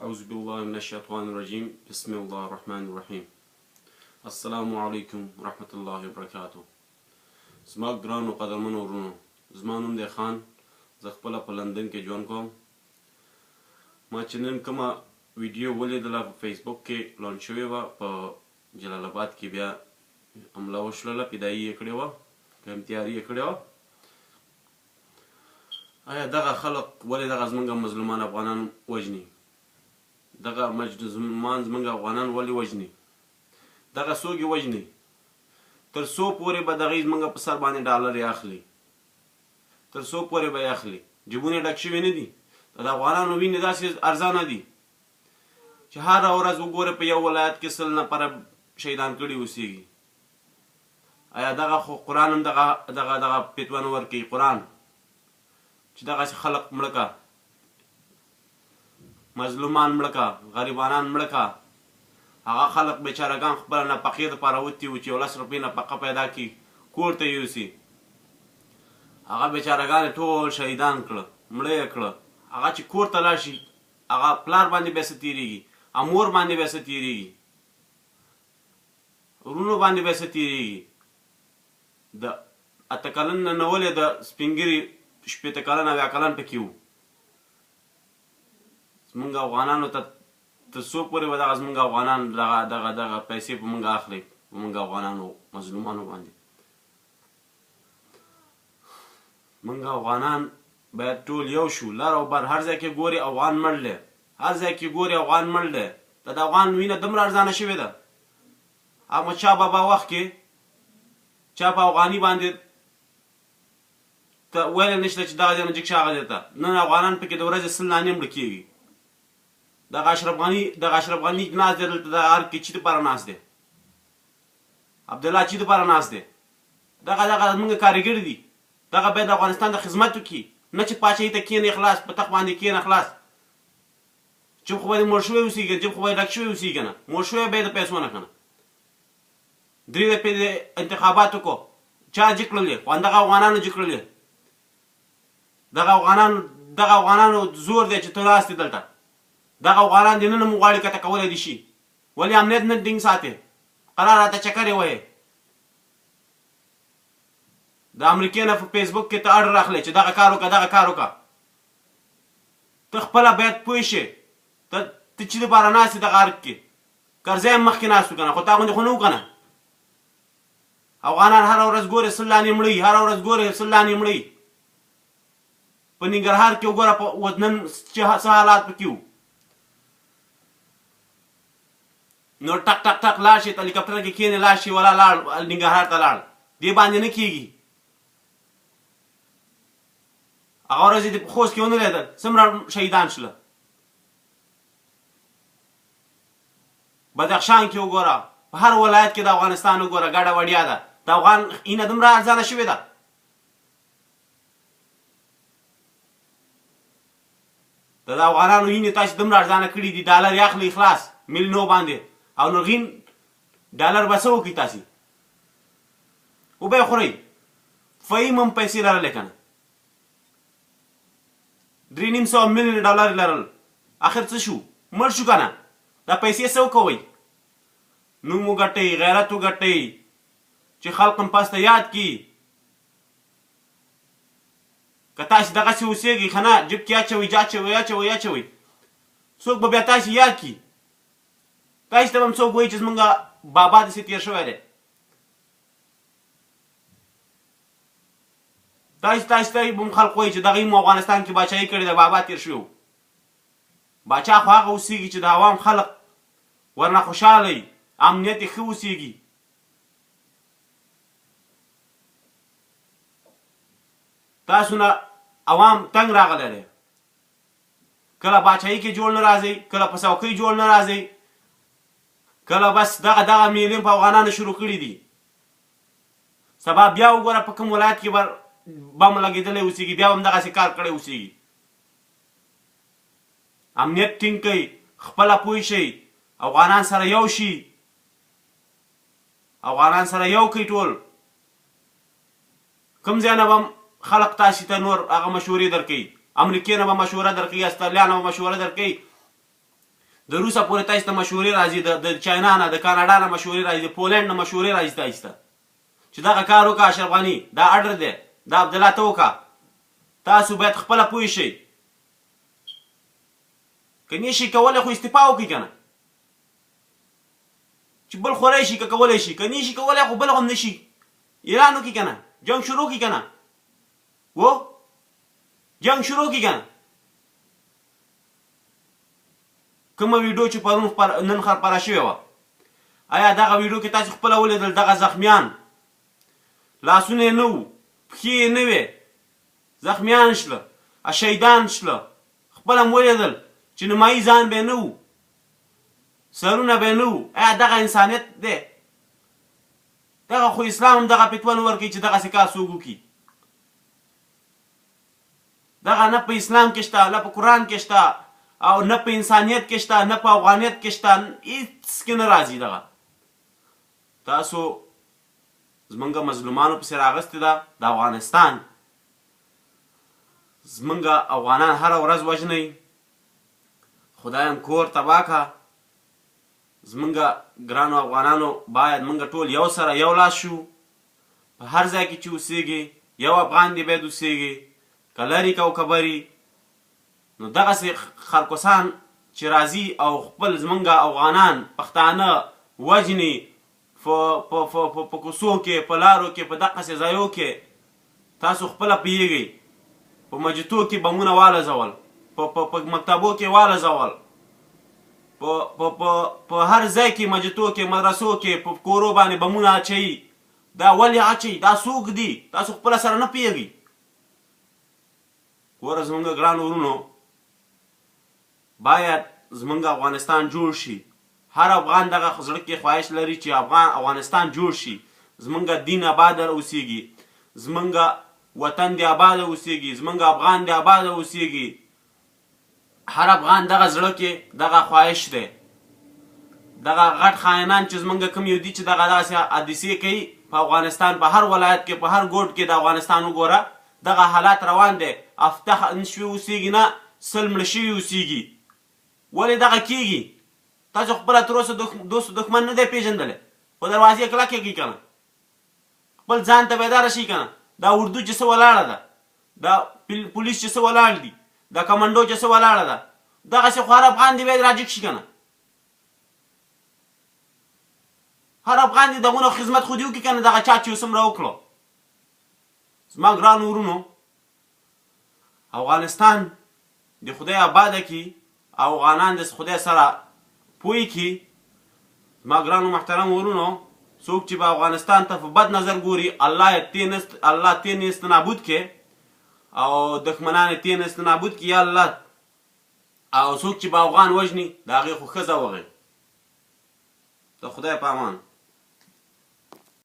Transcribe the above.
أعوذ بالله من الشيطان الرجيم بسم الله الرحمن الرحيم السلام عليكم ورحمة الله وبركاته. زما ګرانو قدرمنو ورونو، زما نوم دی خان. زه خپله په لندن کې ژوند کوم. ما چې نن کومه ویډیو ولیدله په فیسبوک کې لانچ شوې وه، په جلال آباد کې بیا حمله وشلله، فدایي یې کړې وه، ګرمتیاري یې کړې وه. آیا دغه خلق ولې دغه زموږ مظلومان افغانان وژني؟ دغه مظلومان زموږ افغانان ولې وژني؟ دغه څوک یې وژني؟ تر څو پورې به دغې زموږ په سر باندې ډالر یې اخلي؟ تر څو پورې به یې اخلي؟ جیبونه یې ډک شوي نه دي؟ د افغانانو وینې داسې ارزانه دي چې هره ورځ وګوره په یو ولایت کې 100 نفره شهیدان کړي اوسېږي. آیا دغه خو قرآن هم دغه فتوا نه ورکوي؟ قرآن چې دغسې خلق مړه که، مظلومان مړه که، غریبانان مړه که، هغه خلق بیچارهګان خپله نفقې دپاره وتي وو چې 10 روپۍ نفقه پیدا کړي، کور ته یوسي. هغه بیچارهګان یې ټول شهیدان کړه، مړه یې کړه. هغه چې کور ته لاړ شي، هغه پلار باندې بیا څه تېرېږي، مور باندې بیا څه تېرېږي، ورونو باندې بیا څه تېرېږي. د 8 کلن نه ولې د سپین ږیري 15 کلن 8 کلن پکې وو. زموږ افغانانو ته تر څو پورې به دغه زموږ افغانان دغه پیسې په موږ اخلي، په موږ افغانانو مظلومانو باندې؟ موږ افغانان باید ټول یو شو، لر او بر. هر ځای کې ګوري افغان مړ دی، هر ځای کې ګوري افغان مړ دی. د افغان وینه دومره ارزانه شوې ده. احمدشاه بابا وخت کې چا په افغاني باندې ته ویلی نشته چې دغه ځای نه جګ ښاغلی ته. نن افغانان پکې د ورځې 100 نانې مړه کېږي. دغه اشرف غني ناست دی دلته، دغه ارګ کې چي دپاره ناست دی؟ عبدالله چي دپاره ناست دی؟ دغه زموږ کارګر دي. دغه باید د افغانستان د خدمت وکړي، نه چې پاچاهي ته کښېني خلاص، په تخت باندې کښېنه خلاص. جیب خو باید مړ شوی اوسېږي، جیب خو باید ډک شوی اوسېږي که نه؟ مړ شوی باید د پیسو نه که نه. 3 دفعې د انتخابات وکړو، چا جګ کړلې؟ خو همدغه افغانانو جګ کړلې. دغه افغانانو زور دی چې ته ناست یې دلته. دغه افغانان دې نن هم غواړي کته کولی دي شي. ولې امنیت نه ټینګ ساتې؟ قرار راته چکر یې وهې. د امریکې نه په فیسبوک کې ته اډر اخلی چې دغه کار وکړه، دغه کار وکړه. ته خپله باید پوه شې ته چې دپاره ناست یې دغه ارګ کې. کرزی هم مخکې ناست و که نه، خو تا غوندې خو نه و که نه. افغانان هره ورځ ګورې 100 لانې مړوي، هره ورځ ګورې 100 لانې مړوي. په ننګرهار کې وګوره نن څه حالات پکې وو. نو ټک ټک ټک لاړ شي، هلیکاپټر کې کښېنې لاړ شي، ولا لاړ ننګرهار ته لاړ. دې باندې نه کېږي. هغه ورځ یې د خوست کې ونه لیدل، څومره شهیدان شوله. بدخشان کې وګوره، په هر ولایت کې د افغانستان وګوره ګډه وړیا ده. د افغان اینه دومره ارزانه شوې ده. د افغانانو وینې تاسې دومره ارزانه کړي دي، ډالر یې اخلئ خلاص میلیونو باندې، او نرغین ډالر به څه وکړي تاسې؟ وبه یې خورئ. فهیم هم پیسې لرلې که نه؟ 300 میلیون ډالر لرل، آخر څه شو؟ مړ شو که نه؟ دا پیسې څه وکوئ؟ نوم وګټئ، غیرت وګټئ، چې خلق هم پس ته یاد کړي. که تاسې دغسې اوسېږئ ښه نه، جیب کې اچوئ، څوک به بیا تاسې یاد کړي. تاسې ته به هم څوک وایي چې زموږ بابا داسې تېر شوی دی. تاسې ته به هم خلق وایي چې دغه مو افغانستان کې باچاهي کړې ده، بابا تېر شوی و. باچا خو هغه اوسېږي چې د عوام خلق ورنه خوشحاله وي، امنیت یې ښه اوسېږي. تاسو نه عوام تنګ راغلی دی. کله باچاهي کې جوړ نه راځئ، کله په څوکۍ جوړ نه راځئ، کله بس دغه میلیون په افغانانو شروع کړي دي. سبا بیا وګوره په کوم ولایت کې به بم لګېدلی اوسېږي، بیا به هم دغسې کار کړی اوسېږي. امنیت ټینګ کړئ، خپله پوه شئ، افغانان سره یو شي، افغانان سره یو کړئ ټول. کوم ځای نه به خلق تاسې ته نور هغه مشورې درکوي. امریکې نه به مشوره درکوي، استرالیا نه به مشوره درکوي د روسه پورې تاسو ته مشورې راځي، د چاینا نه، د کاناډا نه مشورې راځي، د پولنډ نه مشورې راځي تاسو ته چې دغه کار وکړه. اشرف غني دا اډر دی، دا عبدالله ته وکړه. تاسو باید خپله پوه شئ. که نه شي کولی خو استعفا وکړئ که نه، چې بل خوری شي که کولی شي، که نه شي کولی خو بل هم نه شي. ایران وکړي که نه، جنګ شروع کړي که نه، جنګ شروع کړي که نه. کومه ویډیو چې پرون نن خپره شوې وه، آیا دغه ویډیو کې تاسو خپله ولیدل دغه زخمیان لاسونه یې نه وو، پښې یې نه وې، زخمیان شله، شهیدان شله، خپله م ولیدل چې نمایي ځان به یې نه وو، سرونه به یې نه وو. آیا دغه انسانیت دی؟ دغه خو اسلام هم دغه فتوا نه ورکوي چې دغسې کار څوک وکړي. دغه نه په اسلام کې شته، نه په قرآن کې شته، او نه په انسانیت کې شته، نه په افغانیت کې شته، هېڅ کې نه راځي. دغه تاسو زمونږ مظلومانو پسې راغستې ده د افغانستان. زمونږ افغانان هره ورځ وژنئ، خدایم کور تباه کړه. زمونږ ګرانو افغانانو باید مونږ ټول یو سره یو لاس شو. په هر ځای کې چې اوسېږي یو افغان دی باید اوسېږي، که لرې که او که بري. نو دغسې خرکوسان چې راځي او خپل زمونږ افغانان پښتانه وژني په کوڅو کې، په لارو کې، په دغسې ځایو کې. تاسو خپله پوهېږئ په مسجدو کې بمونه والځول، په مکتبو کې والځول، په هر ځای کې مسجدو کې، مدرسو کې، په کورو باندې بمونه اچوي. دا ولې اچوي؟ دا څوک دي؟ تاسو خپله سره نه پوهېږئ. ګوره زمونږ ګران ورونو، باید زمونږ افغانستان جوړ شي. هر افغان دغه زړه کې خواهش لري چې افغانستان جوړ شي، زمونږ دین آباد اوسېږي، زمونږ وطن دی آباد اوسېږي، زمونږ افغان دی آباد اوسېږي. هر افغان دغه زړه کې دغه خواهش دی. دغه غټ خاینان چې زمونږ کوم یو دي چې دغه داسې حادثې کوي په افغانستان، په هر ولایت کې، په هر ګوټ کې د افغانستان وګوره دغه حالات روان دی. افته نشوي اوسېږي، نه سل مړه شوي اوسېږي. ولې دغه کېږي؟ تاسو خپله تر اوسه دوست دښمن نه دی پېژندلی، خو دروازې یې کلکې کړي که نه، خپل ځان ته بیداره شي که نه. دا اردو چې څه ولاړه ده، دا پولیس چې څه ولاړ دي، دا کمنډو چې څه ولاړه ده، دغسې خو هر افغان دی باید راجګ شي که نه. هر افغان دی دغونه خدمت خو دې وکړي که نه، دغه چا چې څومره وکړو. زما ګران ورونو، افغانستان د خدای آباده کړي، افغانان د خدای سره پوی کړي. زما ګرانو محترم ورونو، څوک چې به افغانستان ته په بد نظر ګوري، الله تې نیست نابود کړي، او دښمنان یې تې نیست نابود کړي یا الله. او څوک چې به افغان وژني د هغې خو ښځه وغږي. د خدای په امان.